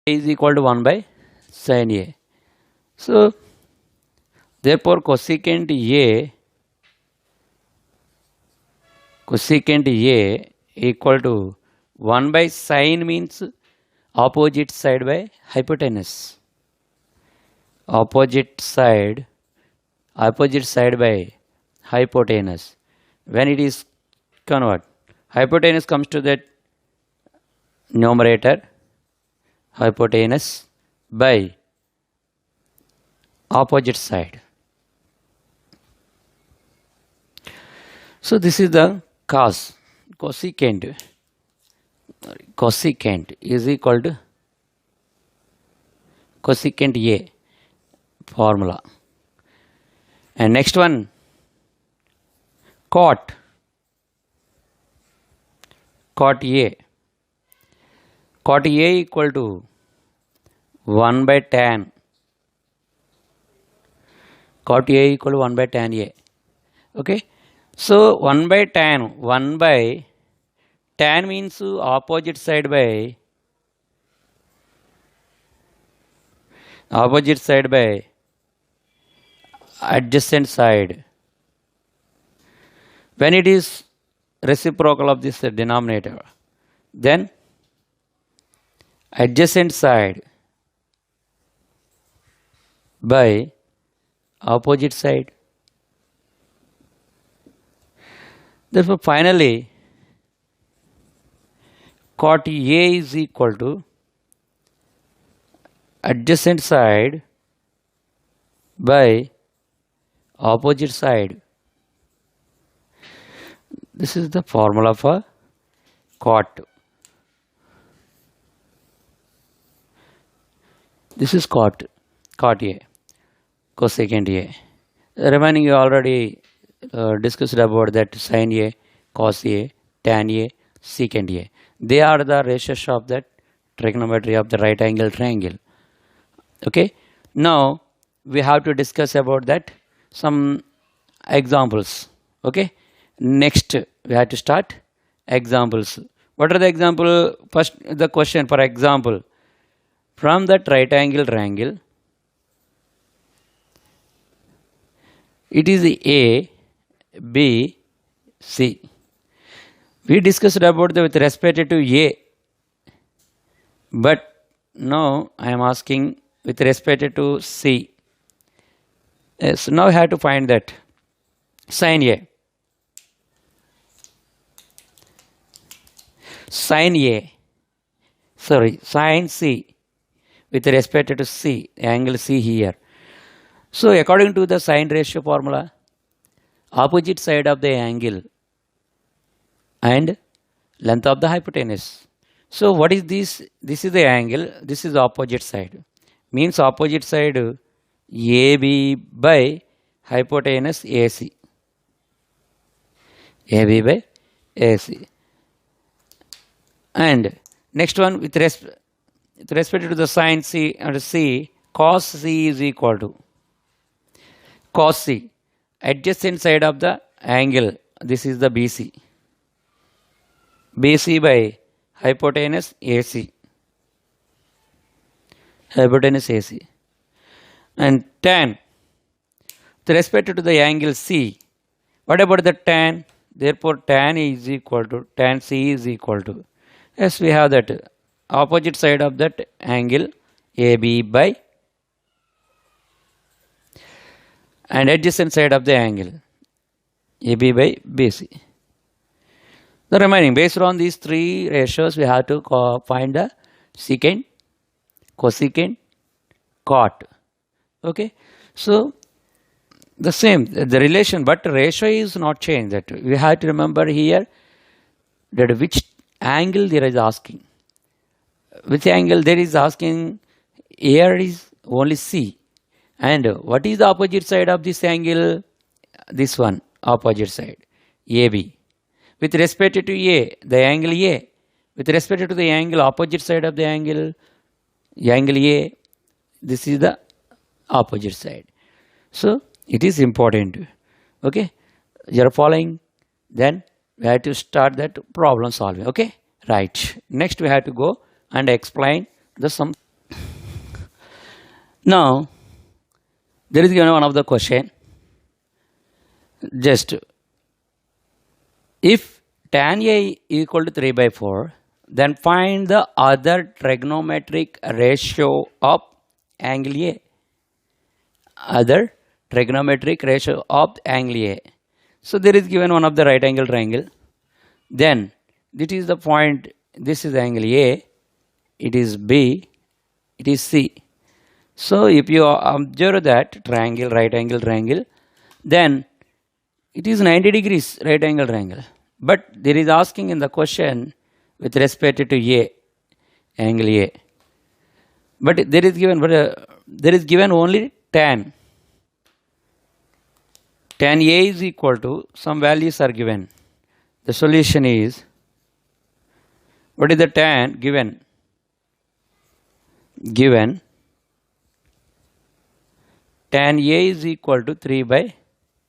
is equal to 1 by sin A. So therefore cosecant A equal to 1 by sin means opposite side by hypotenuse. Opposite side by hypotenuse. When it is convert, hypotenuse comes to that numerator, hypotenuse by opposite side. So this is the cosecant is equal to cosecant A formula. And next one, cot A. Cot A equal to 1 by tan. Cot A equal to 1 by tan A. Okay. So 1 by tan means opposite side by adjacent side. When it is reciprocal of this denominator, then adjacent side by opposite side. Therefore, finally, cot A is equal to adjacent side by opposite side. This is the formula for cot. This is cot A, cosecant A. Remaining you already discussed about that sin A, cos A, tan A, secant A. They are the ratios of that trigonometry of the right angle triangle. Okay. Now we have to discuss about that some examples. Okay. Next we have to start examples. What are the example? First the question, for example, from that right angle triangle, it is A, B, C. We discussed about the with respect to A, but now I am asking with respect to C. So now I have to find that sin A. Sin C with respect to C, angle C here. So according to the sin ratio formula, opposite side of the angle and length of the hypotenuse. So what is this? This is the angle, this is the opposite side. Means opposite side AB by hypotenuse AC. AB by AC. And next one with respect to the sin C and C, cos C is equal to cos C, adjacent side of the angle, this is the BC. BC by hypotenuse AC. Hypotenuse AC. And tan, with respect to the angle C, what about the tan? Therefore tan is equal to, tan C is equal to, yes, we have that opposite side of that angle AB by and adjacent side of the angle AB by BC. The remaining, based on these three ratios, we have to find the secant, cosecant, cot. Okay. So the same, the relation, but ratio is not changed. That we have to remember here that which angle there is asking. Which angle there is asking, here is only C. And what is the opposite side of this angle? This one, opposite side, AB. With respect to A, the angle A. With respect to the angle, opposite side of the angle A, this is the opposite side. So it is important. Okay, you are following? Then we have to start that problem solving. Okay, right. Next we have to go and explain the sum. Now, there is given one of the question. Just if tan A equal to 3 by 4, then find the other trigonometric ratio of angle A. Other trigonometric ratio of angle A. So there is given one of the right angle triangle. Then this is the point, this is angle A, it is B, it is C. So if you observe that triangle, right angle triangle, then it is 90 degrees right angle triangle. But there is asking in the question with respect to A, angle A. But there is given only tan. Tan A is equal to, some values are given. The solution is, what is the tan given? Given tan A is equal to 3 by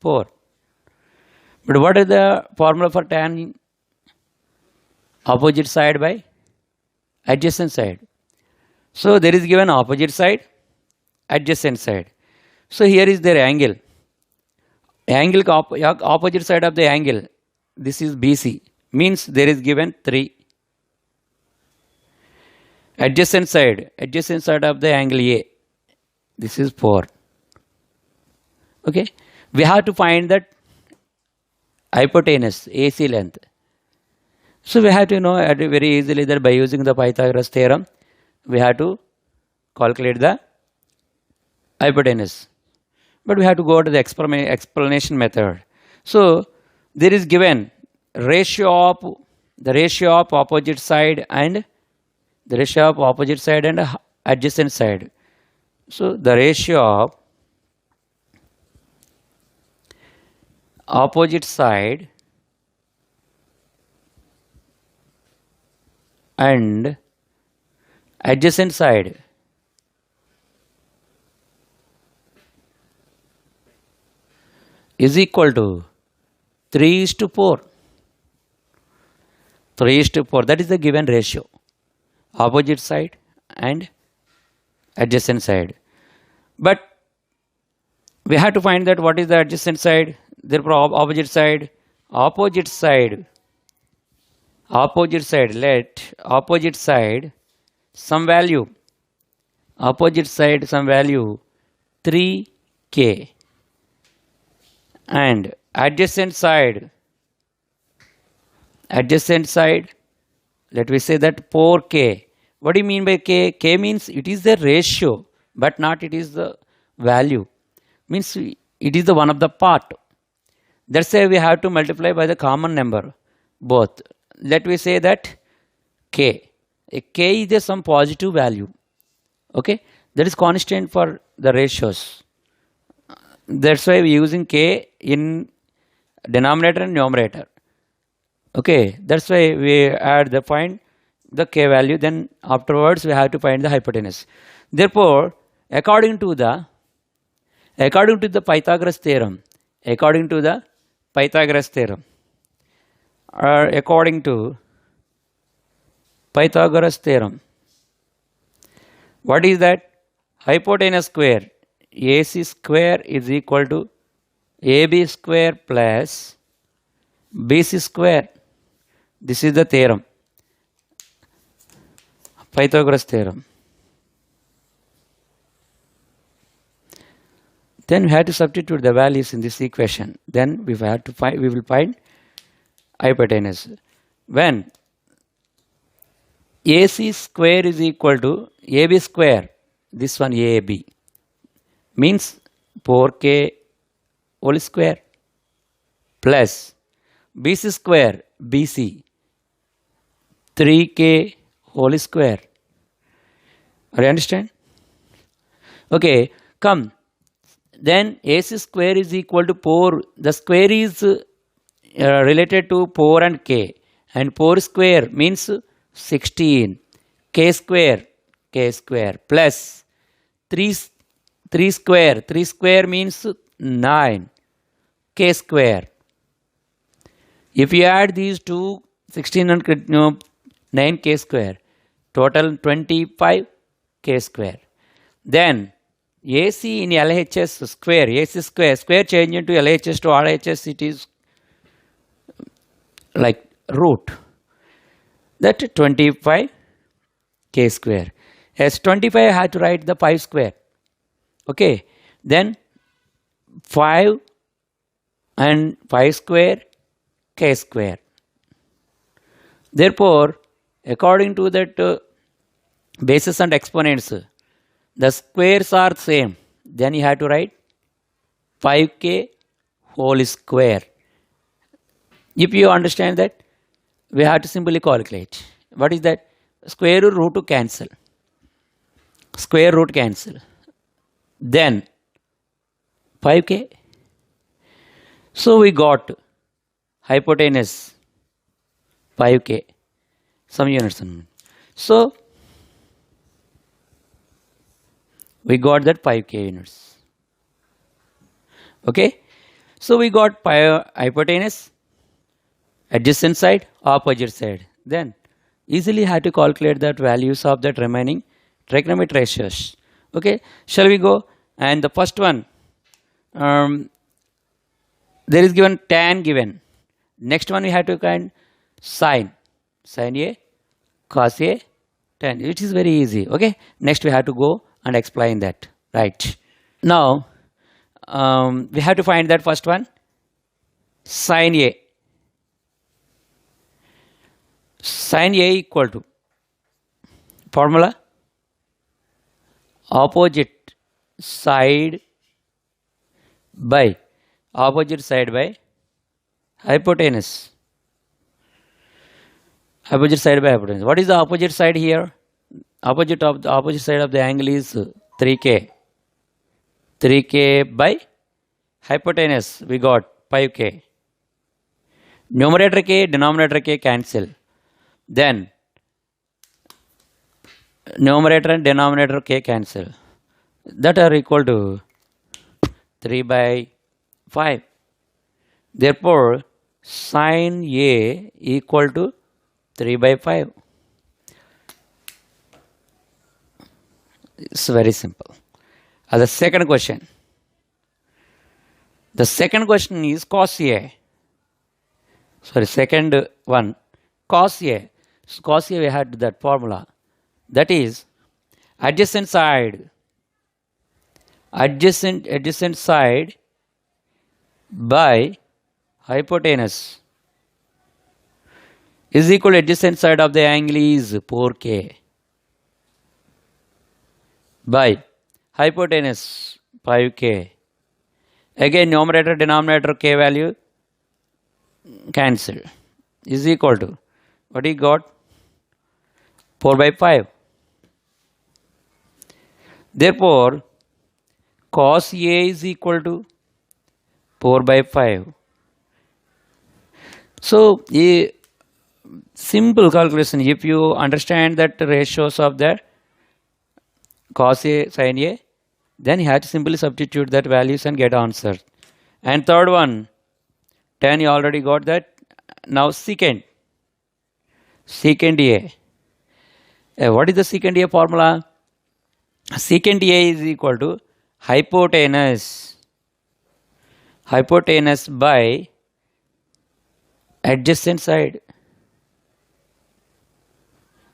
4. But what is the formula for tan? Opposite side by adjacent side. So there is given opposite side, adjacent side. So here is their angle. Angle opposite side of the angle, this is BC, means there is given 3. Adjacent side of the angle A, this is 4. Okay, we have to find that hypotenuse, AC length. So we have to know very easily that by using the Pythagoras theorem, we have to calculate the hypotenuse. But we have to go to the explanation method. So there is given the ratio of opposite side and adjacent side. So the ratio of opposite side and adjacent side is equal to 3:4. 3:4, that is the given ratio. Opposite side and adjacent side. But we have to find that what is the adjacent side, therefore opposite side, let opposite side some value, 3k, and adjacent side, let me say that 4k. What do you mean by k? K means it is the ratio, but not it is the value. Means it is the one of the part. That's why we have to multiply by the common number, both. Let me say that k. K is some positive value. Okay, that is constant for the ratios. That's why we are using k in denominator and numerator. Okay, that's why we find the k value, then afterwards we have to find the hypotenuse. Therefore, according to the Pythagoras theorem, what is that? Hypotenuse square, AC square is equal to AB square plus BC square. This is the theorem, Pythagoras theorem. Then we have to substitute the values in this equation. Then we will find hypotenuse. When AC square is equal to AB square, this one AB, means 4k whole square, plus BC square, BC, 3k whole square. Are you understand? Okay, come. Then AC square is equal to 4. The square is related to 4 and k. And 4 square means 16. K square plus 3 square. 3 square means 9. K square. If you add these two, 16 and 9k square, total 25 k square. Then AC in LHS square, AC square change into LHS to RHS, it is like root. That 25 k square. As 25 I had to write the 5 square. Okay. Then 5 and 5 square k square. Therefore, according to that bases and exponents, the squares are same. Then you have to write 5k whole square. If you understand that, we have to simply calculate. What is that? Square root to cancel. Square root cancel. Then 5k. So we got hypotenuse 5k. Some units. So we got that 5k units. Okay. So we got hypotenuse, adjacent side, opposite side. Then easily have to calculate that values of that remaining trigonometric ratios. Okay. Shall we go? And the first one, there is given tan given. Next one we have to find sine. Sine A, cos A, tan. It is very easy. Okay. Next we have to go and explain that. Right. Now we have to find that first one, sine A. Sine A equal to formula opposite side by hypotenuse. Opposite side by hypotenuse. What is the opposite side here? Opposite side of the angle is 3k. 3k by hypotenuse we got 5k. Numerator k, denominator k cancel. Then numerator and denominator k cancel. That are equal to 3 by 5. Therefore, sine A equal to 3 by 5. It's very simple. The second question. The second question is cos A. Sorry, second one, cos A. So cos A we had that formula. That is adjacent side by hypotenuse is equal to adjacent side of the angle is 4k by hypotenuse 5k. Again numerator denominator k value cancel is equal to what he got 4 by 5. Therefore, cos A is equal to 4 by 5. So, a simple calculation, if you understand that ratios of that cos A, sin A, then you have to simply substitute that values and get answer. And third one, tan you already got that. Now secant A. What is the secant A formula? Secant A is equal to hypotenuse by adjacent side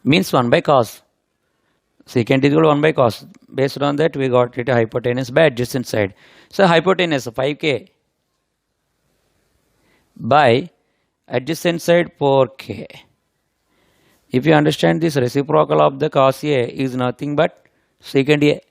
means 1 by cos. Secant is equal to 1 by cos. Based on that we got it hypotenuse by adjacent side. So hypotenuse 5k by adjacent side 4k. If you understand this, reciprocal of the cos A is nothing but secant A.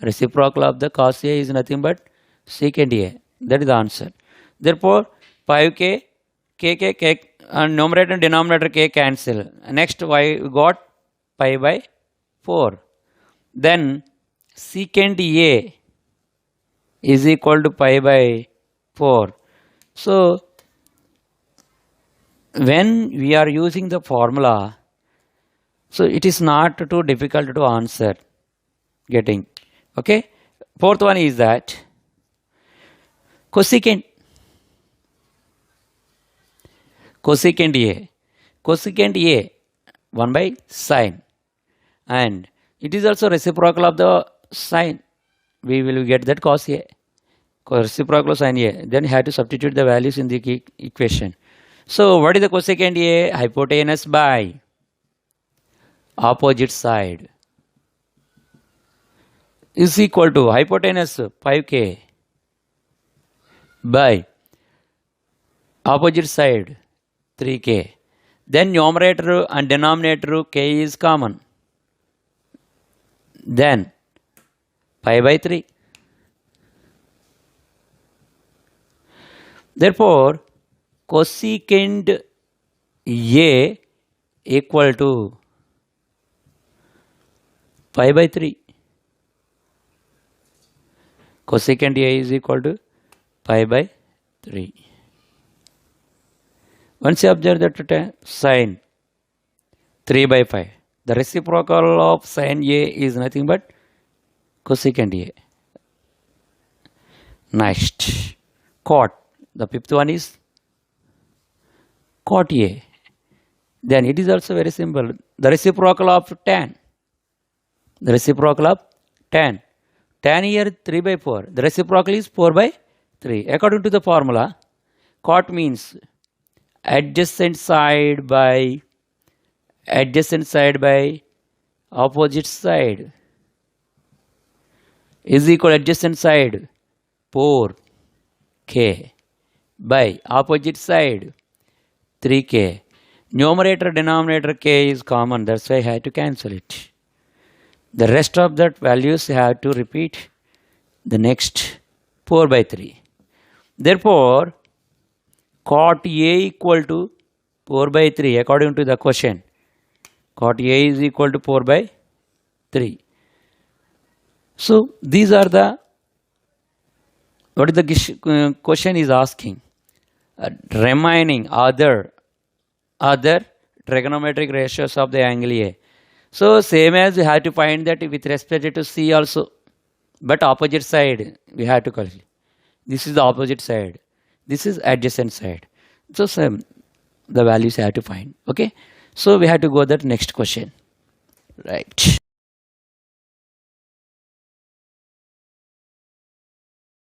Reciprocal of the cos A is nothing but secant A. That is the answer. Therefore, 5k, k, and numerator and denominator k cancel. Next, we got pi by 4. Then, secant A is equal to pi by 4. So, when we are using the formula, so it is not too difficult to answer getting. Okay. Fourth one is that cosecant A 1 by sine, and it is also reciprocal of the sine we will get that cos A. Reciprocal of sin A. Then you have to substitute the values in the equation. So what is the cosecant A? Hypotenuse by opposite side is equal to hypotenuse 5k by opposite side 3k. Then numerator and denominator k is common. Then pi by 3. Therefore, cosecant A equal to pi by 3. Cosecant A is equal to pi by 3. Once you observe that sin 3 by 5, the reciprocal of sin A is nothing but cosecant A. Next, cot. The fifth one is cot A. Then it is also very simple. The reciprocal of tan. The reciprocal of tan. Tan here 3 by 4. The reciprocal is 4 by 3. According to the formula, cot means adjacent side by opposite side is equal adjacent side 4k by opposite side 3k. Numerator denominator k is common, that's why I had to cancel it. The rest of that values have to repeat the next 4 by 3. Therefore, cot A equal to 4 by 3 according to the question. Cot A is equal to 4 by 3. So, these are the, what is the question is asking. Remaining other trigonometric ratios of the angle A. So, same as we have to find that with respect to C also. But opposite side we have to calculate. This is the opposite side. This is adjacent side. So, same the values I have to find. Okay. So, we have to go to the next question. Right.